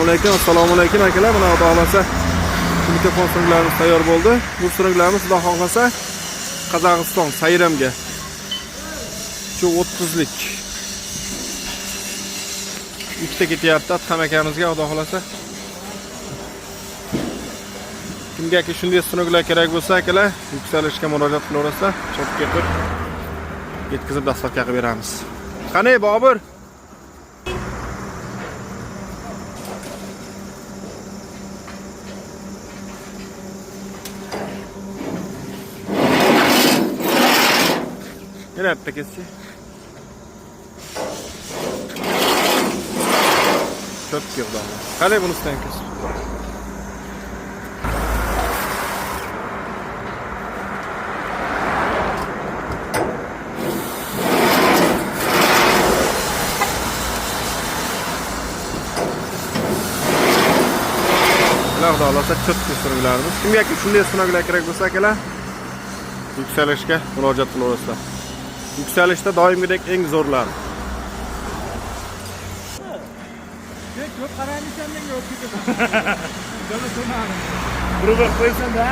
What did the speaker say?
Assalomu alaykum akalar. Mana xudo xolasa mikrofon suringlarimiz tayyor bo'ldi. Bu suringlarimiz xudo xolasa Qozog'iston Sayramga shu 30lik ikkita ketyapti Atqam akamizga xudo xolasa. Kimgaki shunday sunuglar kerak bo'lsa akalar, yuksalishga murojaat qilaverasizlar. Chopib ketib yetkazib dastavka qilib beramiz. Qani Bobur? Yine yaptık eski. Çok yok daha. Kale bunu isteyen kes. Ular da Allah'ta çok kesinliklerimiz. Şimdi yakın şunday sunaglar kerak bo'lsa akalar, yuksalishga murojaat qilaverasizlar. Yükselişte doimgidek eng zo'rlar. Çok qaraymisan menga o'tib ketasan. Buni qo'ysan-da.